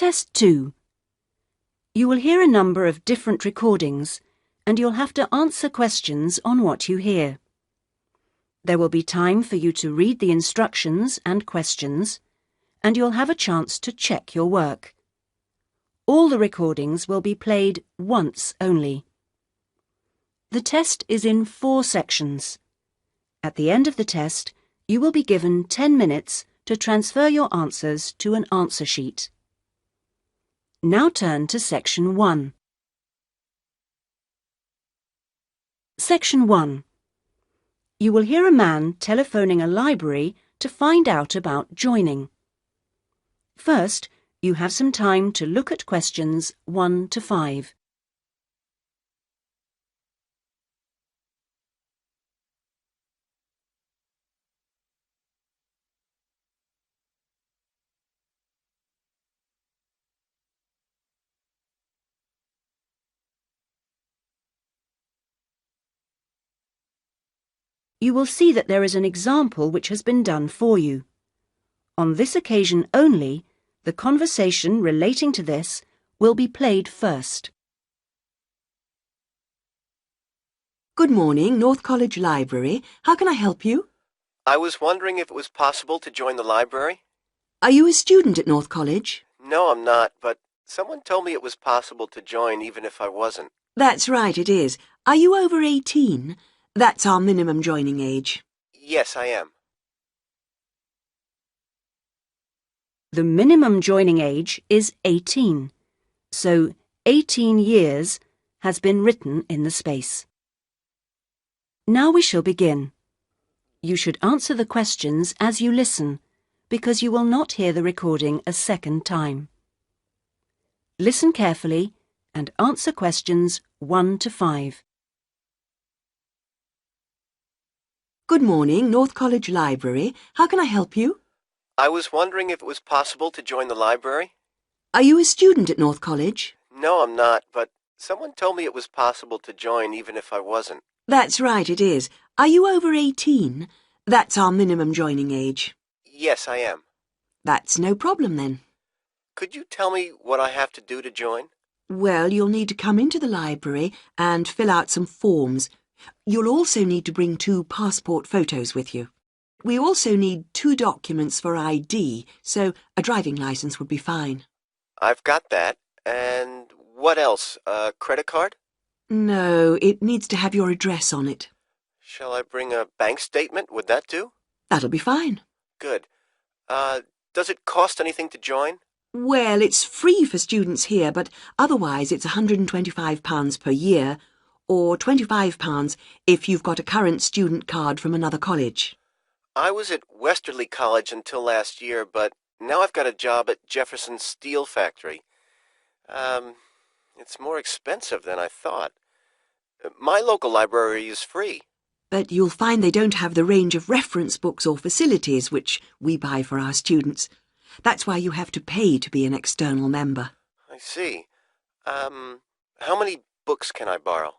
Test 2. You will hear a number of different recordings and you'll have to answer questions on what you hear. There will be time for you to read the instructions and questions, and you'll have a chance to check your work. All the recordings will be played once only. The test is in 4 sections. At the end of the test, you will be given 10 minutes to transfer your answers to an answer sheet. Now turn to Section 1. Section 1. You will hear a man telephoning a library to find out about joining. First, you have some time to look at questions 1 to 5. You will see that there is an example which has been done for you. On this occasion only, the conversation relating to this will be played first. Good morning, North College Library. How can I help you? I was wondering if it was possible to join the library. Are you a student at North College? No, I'm not, but someone told me it was possible to join even if I wasn't. That's right, it is. Are you over 18? That's our minimum joining age. Yes, I am. The minimum joining age is 18, so 18 years has been written in the space. Now we shall begin. You should answer the questions as you listen, because you will not hear the recording a second time. Listen carefully and answer questions 1 to 5. Good morning, North College Library. How can I help you? I was wondering if it was possible to join the library. Are you a student at North College? No, I'm not, but someone told me it was possible to join even if I wasn't. That's right, it is. Are you over 18? That's our minimum joining age. Yes, I am. That's no problem then. Could you tell me what I have to do to join? Well, you'll need to come into the library and fill out some forms. You'll also need to bring 2 passport photos with you. We also need 2 documents for ID, so a driving license would be fine. I've got that. And what else? A credit card? No, it needs to have your address on it. Shall I bring a bank statement? Would that do? That'll be fine. Good. Does it cost anything to join? Well, it's free for students here, but otherwise it's £125 per year, or £25 if you've got a current student card from another college. I was at Westerly College until last year, but now I've got a job at Jefferson Steel Factory. It's more expensive than I thought. My local library is free. But you'll find they don't have the range of reference books or facilities which we buy for our students. That's why you have to pay to be an external member. I see. How many books can I borrow?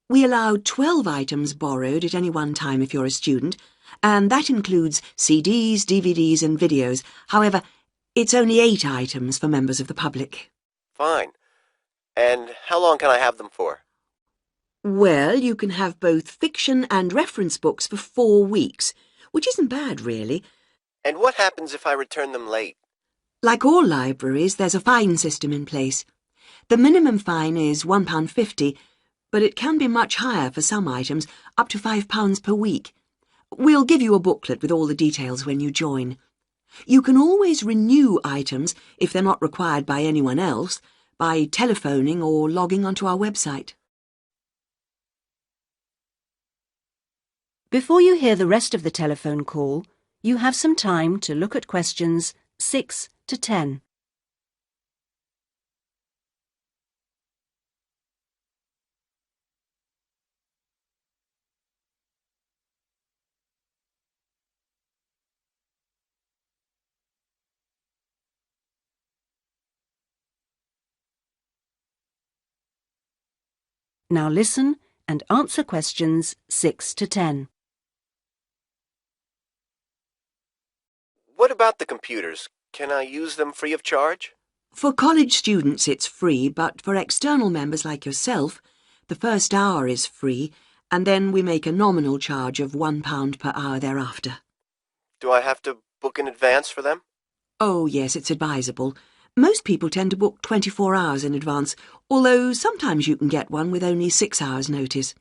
We allow 12 items borrowed at any one time if you're a student, and that includes CDs, DVDs and videos. However, it's only 8 items for members of the public. Fine. And how long can I have them for? Well, you can have both fiction and reference books for 4 weeks, which isn't bad, really. And what happens if I return them late? Like all libraries, there's a fine system in place. The minimum fine is £1.50, but it can be much higher for some items, up to £5 per week. We'll give you a booklet with all the details when you join. You can always renew items, if they're not required by anyone else, by telephoning or logging onto our website. Before you hear the rest of the telephone call, you have some time to look at questions 6 to 10. Now listen and answer questions 6 to 10. What about the computers? Can I use them free of charge? For college students it's free, but for external members like yourself, the first hour is free, and then we make a nominal charge of £1 per hour thereafter. Do I have to book in advance for them? Oh, yes, it's advisable. Most people tend to book 24 hours in advance, although sometimes you can get one with only 6 hours' notice.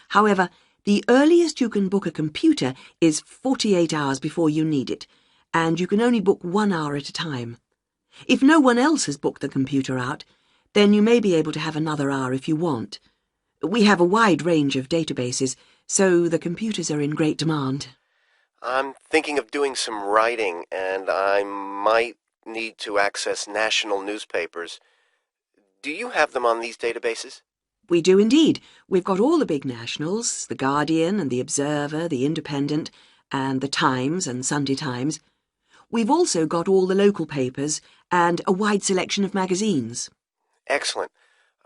However, the earliest you can book a computer is 48 hours before you need it, and you can only book 1 hour at a time. If no one else has booked the computer out, then you may be able to have another hour if you want. We have a wide range of databases, so the computers are in great demand. I'm thinking of doing some writing, and I might need to access national newspapers. Do you have them on these databases? We do indeed. We've got all the big nationals, The Guardian and The Observer, The Independent, and The Times and Sunday Times. We've also got all the local papers and a wide selection of magazines. Excellent.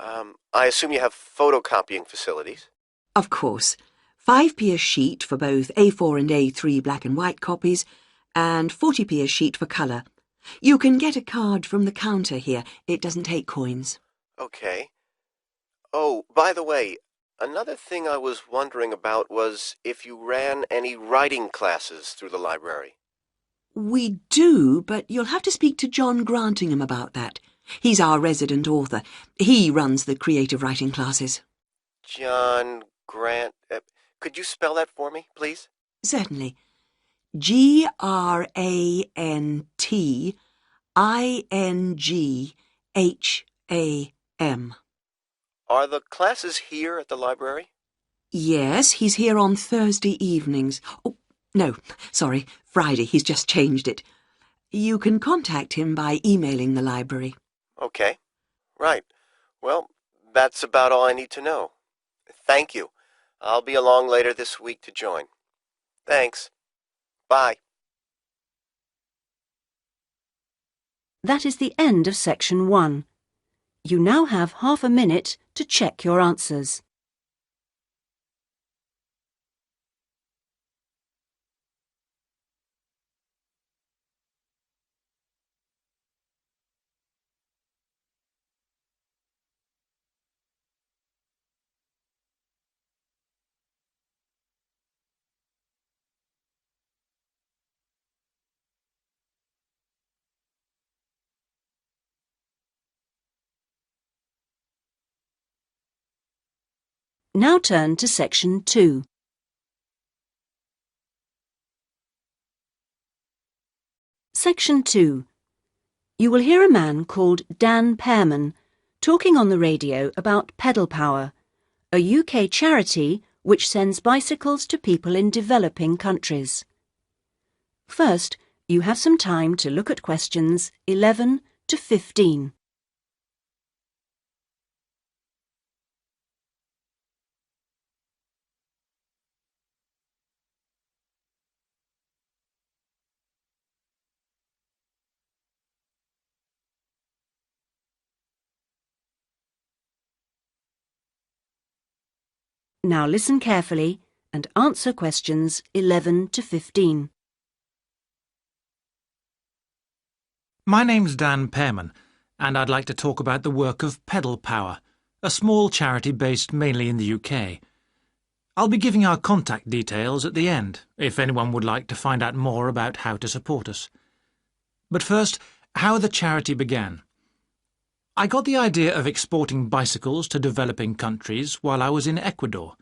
I assume you have photocopying facilities? Of course. 5p a sheet for both A4 and A3 black and white copies, and 40p a sheet for colour. You can get a card from the counter here. It doesn't take coins. Okay. Oh, by the way, another thing I was wondering about was if you ran any writing classes through the library. We do, but you'll have to speak to John Grantingham about that. He's our resident author. He runs the creative writing classes. John Grant... could you spell that for me, please? Certainly. Grantingham. Are the classes here at the library? Yes, he's here on Thursday evenings. Oh, no, sorry, Friday. He's just changed it. You can contact him by emailing the library. Okay. Right. Well, that's about all I need to know. Thank you. I'll be along later this week to join. Thanks. Bye. That is the end of section 1. You now have half a minute to check your answers. Now turn to section 2. Section 2. You will hear a man called Dan Pearman talking on the radio about Pedal Power, a UK charity which sends bicycles to people in developing countries. First, you have some time to look at questions 11 to 15. Now listen carefully and answer questions 11 to 15. My name's Dan Pearman, and I'd like to talk about the work of Pedal Power, a small charity based mainly in the UK. I'll be giving our contact details at the end, if anyone would like to find out more about how to support us. But first, how the charity began. I got the idea of exporting bicycles to developing countries while I was in Ecuador.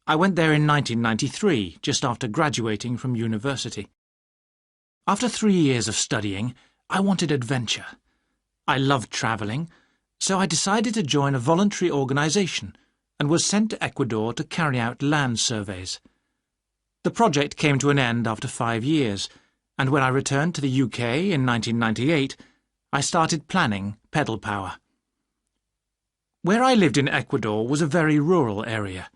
I went there in 1993, just after graduating from university. After 3 years of studying, I wanted adventure. I loved travelling, so I decided to join a voluntary organisation and was sent to Ecuador to carry out land surveys. The project came to an end after 5 years, and when I returned to the UK in 1998, I started planning Pedal Power. Where I lived in Ecuador was a very rural area.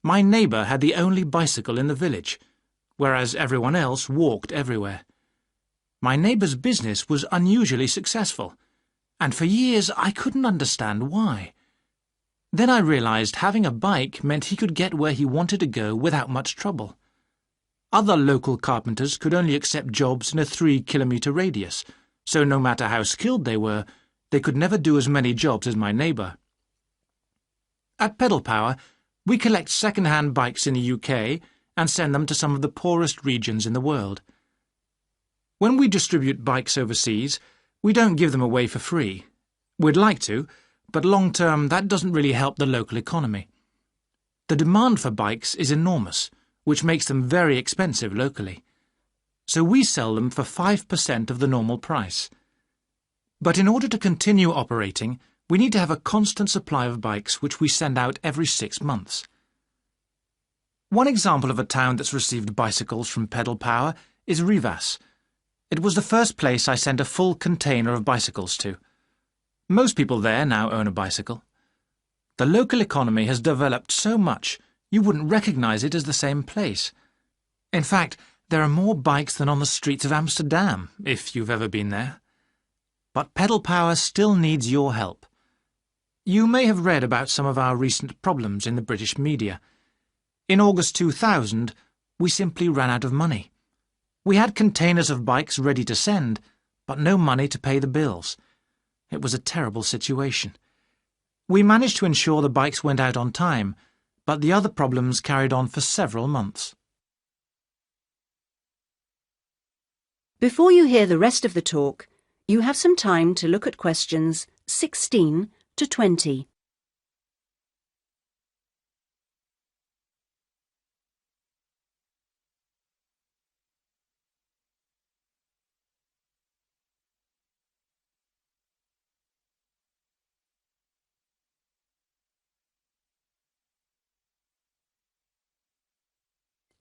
My neighbour had the only bicycle in the village, whereas everyone else walked everywhere. My neighbour's business was unusually successful, and for years I couldn't understand why. Then I realised having a bike meant he could get where he wanted to go without much trouble. Other local carpenters could only accept jobs in a 3-kilometre radius, so no matter how skilled they were, they could never do as many jobs as my neighbour. At Pedal Power, we collect second-hand bikes in the UK and send them to some of the poorest regions in the world. When we distribute bikes overseas, we don't give them away for free. We'd like to, but long-term that doesn't really help the local economy. The demand for bikes is enormous, which makes them very expensive locally. So we sell them for 5% of the normal price. But in order to continue operating, we need to have a constant supply of bikes which we send out every 6 months. One example of a town that's received bicycles from Pedal Power is Rivas. It was the first place I sent a full container of bicycles to. Most people there now own a bicycle. The local economy has developed so much you wouldn't recognise it as the same place. In fact, there are more bikes than on the streets of Amsterdam, if you've ever been there. But Pedal Power still needs your help. You may have read about some of our recent problems in the British media. In August 2000, we simply ran out of money. We had containers of bikes ready to send, but no money to pay the bills. It was a terrible situation. We managed to ensure the bikes went out on time, but the other problems carried on for several months. Before you hear the rest of the talk, you have some time to look at questions 16 to 20.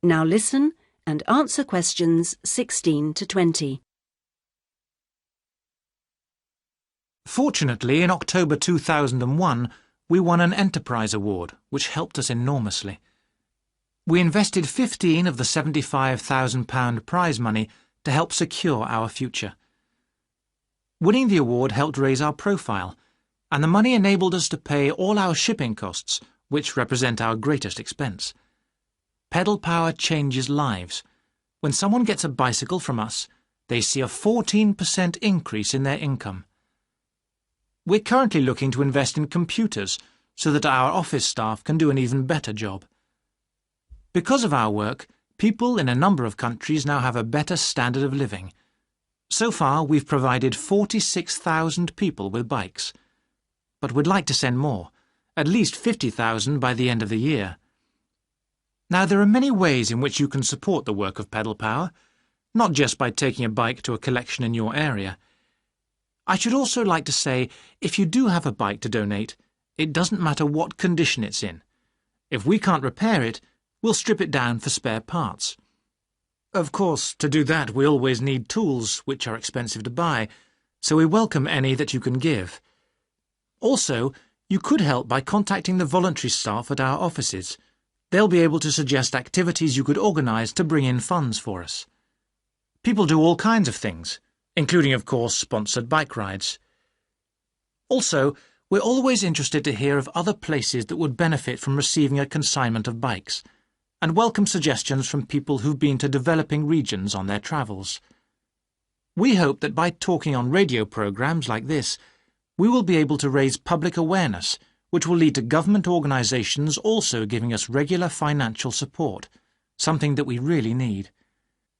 Now listen and answer questions 16 to 20. Fortunately, in October 2001, we won an Enterprise Award, which helped us enormously. We invested 15 of the £75,000 prize money to help secure our future. Winning the award helped raise our profile, and the money enabled us to pay all our shipping costs, which represent our greatest expense. Pedal Power changes lives. When someone gets a bicycle from us, they see a 14% increase in their income. We're currently looking to invest in computers so that our office staff can do an even better job. Because of our work, people in a number of countries now have a better standard of living. So far, we've provided 46,000 people with bikes. But we'd like to send more, at least 50,000 by the end of the year. Now, there are many ways in which you can support the work of Pedal Power, not just by taking a bike to a collection in your area. I should also like to say, if you do have a bike to donate, it doesn't matter what condition it's in. If we can't repair it, we'll strip it down for spare parts. Of course, to do that we always need tools, which are expensive to buy, so we welcome any that you can give. Also, you could help by contacting the voluntary staff at our offices. They'll be able to suggest activities you could organise to bring in funds for us. People do all kinds of things, including, of course, sponsored bike rides. Also, we're always interested to hear of other places that would benefit from receiving a consignment of bikes, and welcome suggestions from people who've been to developing regions on their travels. We hope that by talking on radio programmes like this, we will be able to raise public awareness, which will lead to government organisations also giving us regular financial support, something that we really need.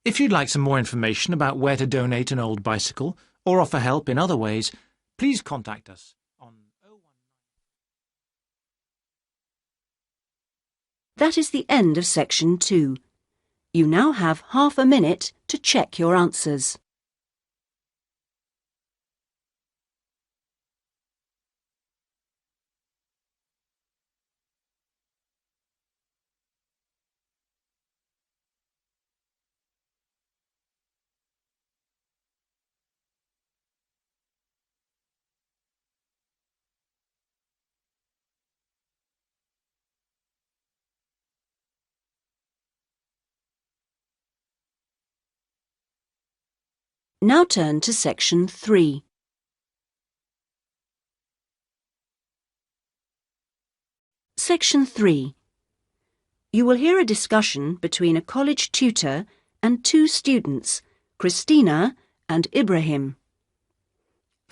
If you'd like some more information about where to donate an old bicycle or offer help in other ways, please contact us on 019. That is the end of section 2. You now have half a minute to check your answers. Now turn to section 3. Section 3. You will hear a discussion between a college tutor and two students, Christina and Ibrahim.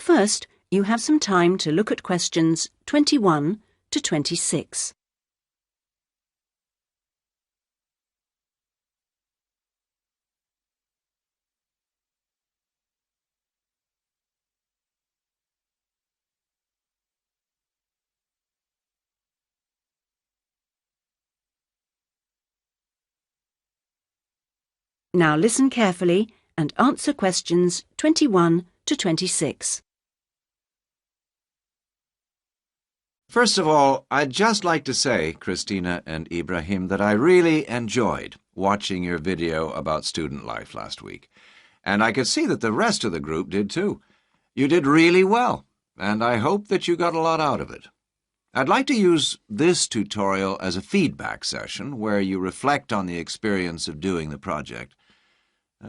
First, you have some time to look at questions 21 to 26. Now listen carefully and answer questions 21 to 26. First of all, I'd just like to say, Christina and Ibrahim, that I really enjoyed watching your video about student life last week. And I could see that the rest of the group did too. You did really well, and I hope that you got a lot out of it. I'd like to use this tutorial as a feedback session where you reflect on the experience of doing the project.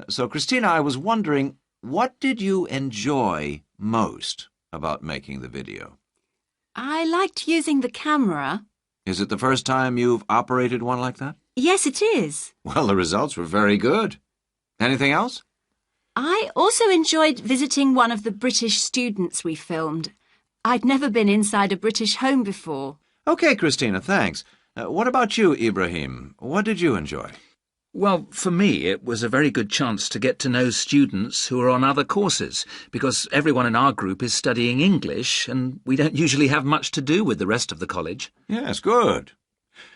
So, Christina, I was wondering, what did you enjoy most about making the video? I liked using the camera. Is it the first time you've operated one like that? Yes, it is. Well, the results were very good. Anything else? I also enjoyed visiting one of the British students we filmed. I'd never been inside a British home before. Okay, Christina, thanks. What about you, Ibrahim? What did you enjoy? Well, for me, it was a very good chance to get to know students who are on other courses, because everyone in our group is studying English, and we don't usually have much to do with the rest of the college. Yes, good.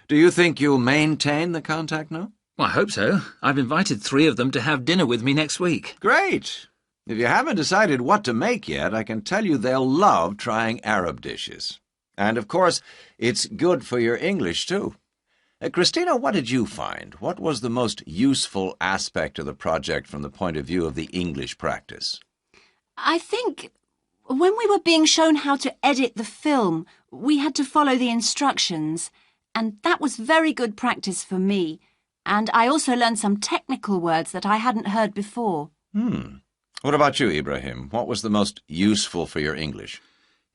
Do you think you'll maintain the contact now? Well, I hope so. I've invited 3 of them to have dinner with me next week. Great. If you haven't decided what to make yet, I can tell you they'll love trying Arab dishes. And, of course, it's good for your English, too. Christina, what did you find? What was the most useful aspect of the project from the point of view of the English practice? I think when we were being shown how to edit the film, we had to follow the instructions, and that was very good practice for me. And I also learned some technical words that I hadn't heard before. What about you, Ibrahim? What was the most useful for your English?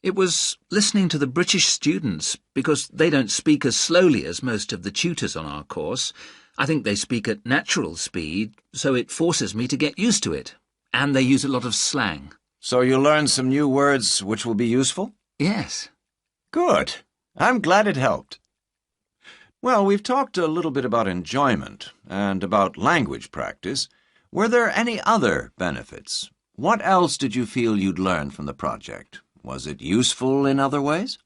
It was listening to the British students, because they don't speak as slowly as most of the tutors on our course. I think they speak at natural speed, so it forces me to get used to it. And they use a lot of slang. So you learned some new words which will be useful? Yes. Good. I'm glad it helped. Well, we've talked a little bit about enjoyment and about language practice. Were there any other benefits? What else did you feel you'd learned from the project? Was it useful in other ways?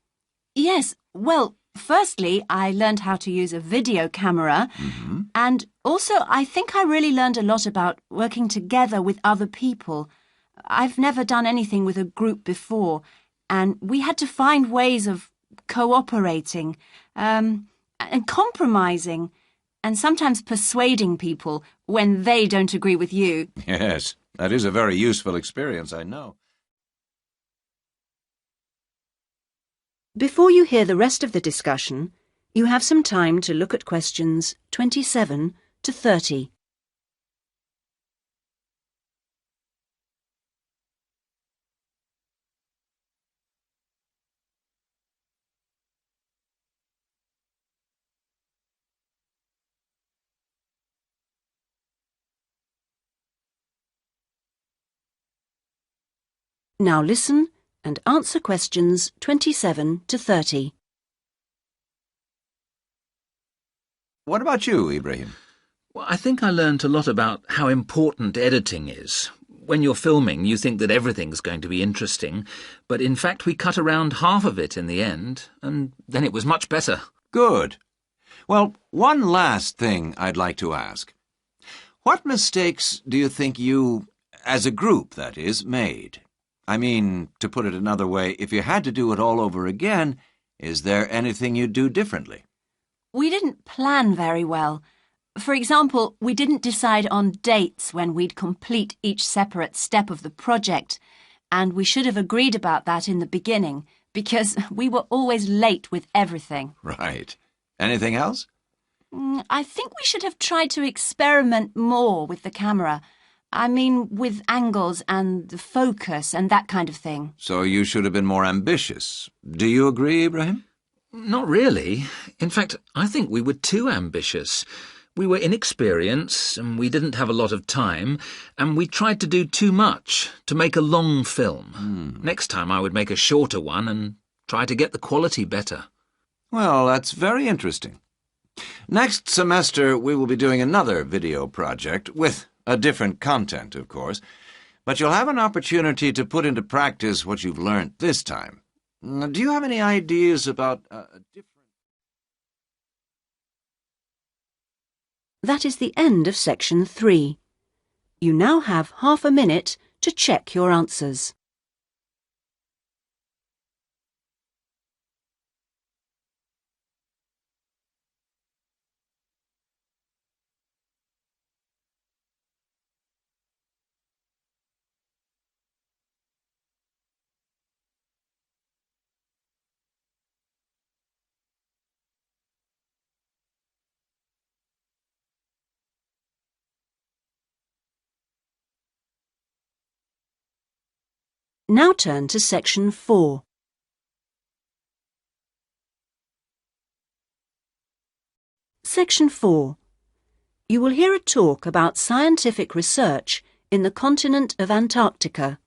Yes, well, firstly, I learned how to use a video camera, and also I think I really learned a lot about working together with other people. I've never done anything with a group before, and we had to find ways of cooperating, and compromising, and sometimes persuading people when they don't agree with you. Yes, that is a very useful experience, I know. Before you hear the rest of the discussion, you have some time to look at questions 27 to 30. Now listen and answer questions 27 to 30. What about you, Ibrahim? Well, I think I learnt a lot about how important editing is. When you're filming, you think that everything's going to be interesting, but in fact we cut around half of it in the end, and then it was much better. Good. Well, one last thing I'd like to ask. What mistakes do you think you, as a group, that is, made? I mean, to put it another way, if you had to do it all over again, is there anything you'd do differently? We didn't plan very well. For example, we didn't decide on dates when we'd complete each separate step of the project, and we should have agreed about that in the beginning, because we were always late with everything. Right. Anything else? I think we should have tried to experiment more with the camera. I mean, with angles and the focus and that kind of thing. So you should have been more ambitious. Do you agree, Ibrahim? Not really. In fact, I think we were too ambitious. We were inexperienced, and we didn't have a lot of time, and we tried to do too much to make a long film. Next time I would make a shorter one and try to get the quality better. Well, that's very interesting. Next semester, we will be doing another video project, with a different content, of course, but you'll have an opportunity to put into practice what you've learned this time. Do you have any ideas about a different... That is the end of section 3. You now have half a minute to check your answers. Now turn to section 4. Section 4. You will hear a talk about scientific research in the continent of Antarctica.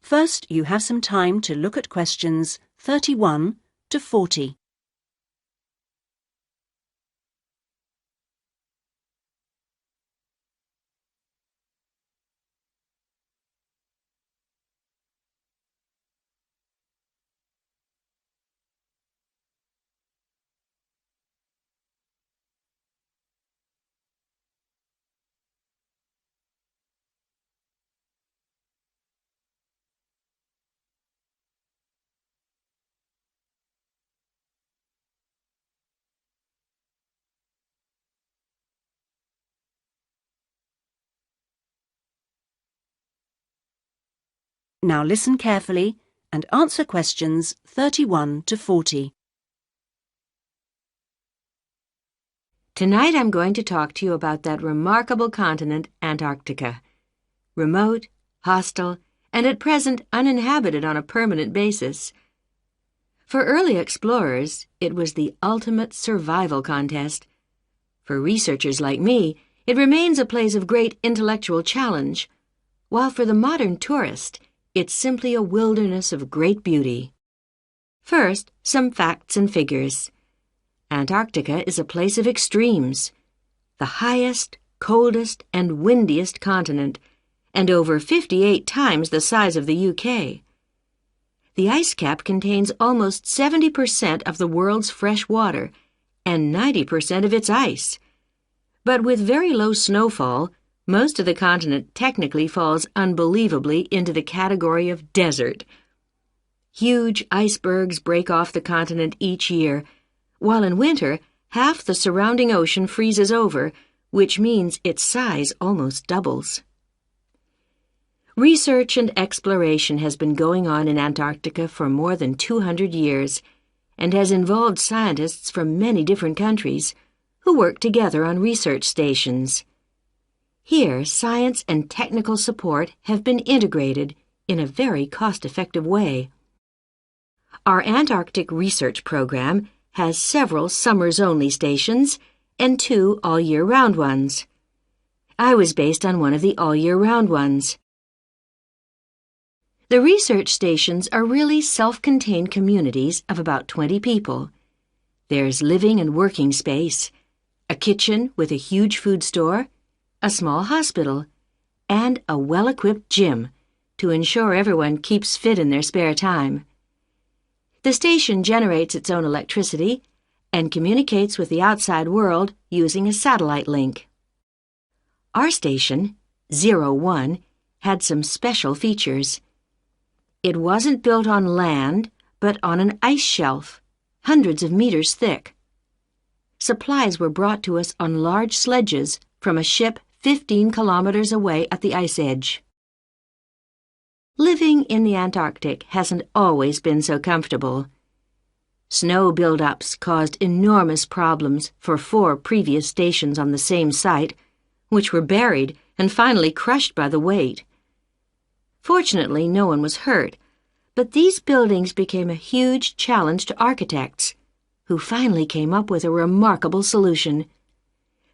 First, you have some time to look at questions 31 to 40. Now listen carefully and answer questions 31 to 40. Tonight I'm going to talk to you about that remarkable continent, Antarctica. Remote, hostile, and at present uninhabited on a permanent basis. For early explorers, it was the ultimate survival contest. For researchers like me, it remains a place of great intellectual challenge, while for the modern tourist, it's simply a wilderness of great beauty. First, some facts and figures. Antarctica is a place of extremes, the highest, coldest, and windiest continent, and over 58 times the size of the UK. The ice cap contains almost 70% of the world's fresh water and 90% of its ice. But with very low snowfall, most of the continent technically falls unbelievably into the category of desert. Huge icebergs break off the continent each year, while in winter, half the surrounding ocean freezes over, which means its size almost doubles. Research and exploration has been going on in Antarctica for more than 200 years and has involved scientists from many different countries who work together on research stations. Here, science and technical support have been integrated in a very cost-effective way. Our Antarctic research program has several summers-only stations and 2 all-year-round ones. I was based on one of the all-year-round ones. The research stations are really self-contained communities of about 20 people. There's living and working space, a kitchen with a huge food store, a small hospital, and a well-equipped gym to ensure everyone keeps fit in their spare time. The station generates its own electricity and communicates with the outside world using a satellite link. Our station, 01, had some special features. It wasn't built on land, but on an ice shelf, hundreds of meters thick. Supplies were brought to us on large sledges from a ship 15 kilometers away at the ice edge. Living in the Antarctic hasn't always been so comfortable. Snow buildups caused enormous problems for 4 previous stations on the same site, which were buried and finally crushed by the weight. Fortunately, no one was hurt, but these buildings became a huge challenge to architects, who finally came up with a remarkable solution.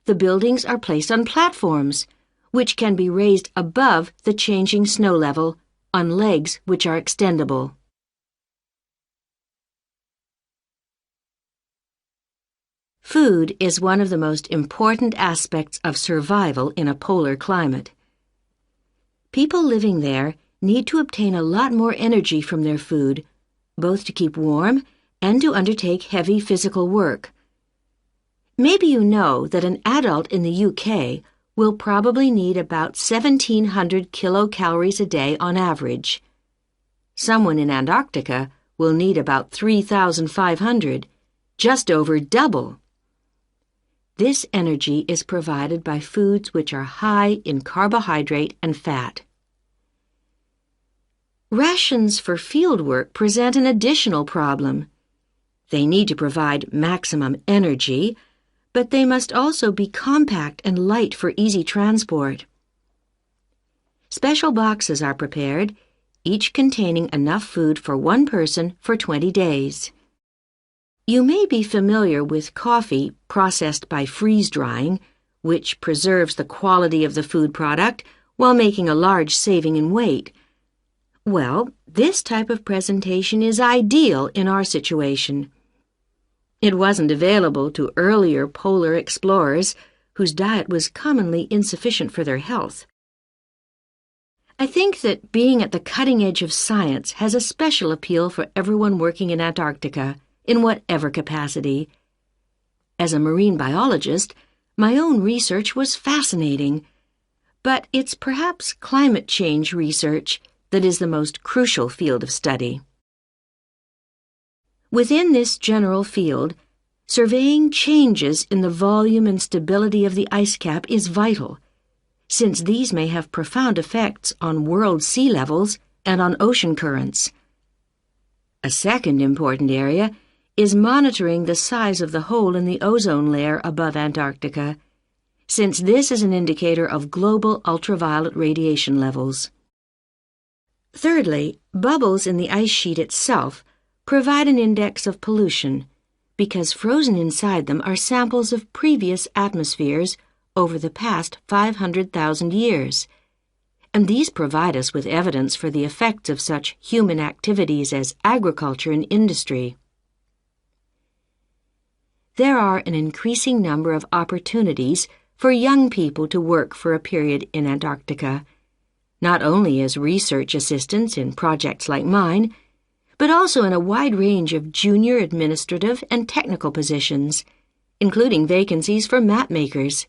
the buildings are placed on platforms, which can be raised above the changing snow level on legs which are extendable. Food is one of the most important aspects of survival in a polar climate. People living there need to obtain a lot more energy from their food, both to keep warm and to undertake heavy physical work. Maybe you know that an adult in the UK will probably need about 1,700 kilocalories a day on average. Someone in Antarctica will need about 3,500, just over double. This energy is provided by foods which are high in carbohydrate and fat. Rations for field work present an additional problem. They need to provide maximum energy, but they must also be compact and light for easy transport. Special boxes are prepared, each containing enough food for one person for 20 days. You may be familiar with coffee processed by freeze-drying, which preserves the quality of the food product while making a large saving in weight. Well, this type of presentation is ideal in our situation. It wasn't available to earlier polar explorers whose diet was commonly insufficient for their health. I think that being at the cutting edge of science has a special appeal for everyone working in Antarctica, in whatever capacity. As a marine biologist, my own research was fascinating, but it's perhaps climate change research that is the most crucial field of study. Within this general field, surveying changes in the volume and stability of the ice cap is vital, since these may have profound effects on world sea levels and on ocean currents. A second important area is monitoring the size of the hole in the ozone layer above Antarctica, since this is an indicator of global ultraviolet radiation levels. Thirdly, bubbles in the ice sheet itself provide an index of pollution, because frozen inside them are samples of previous atmospheres over the past 500,000 years, and these provide us with evidence for the effects of such human activities as agriculture and industry. There are an increasing number of opportunities for young people to work for a period in Antarctica, not only as research assistants in projects like mine, but also in a wide range of junior administrative and technical positions, including vacancies for map makers.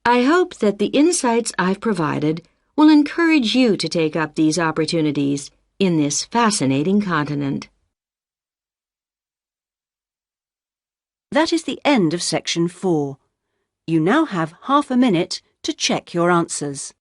I hope that the insights I've provided will encourage you to take up these opportunities in this fascinating continent. That is the end of section 4. You now have half a minute to check your answers.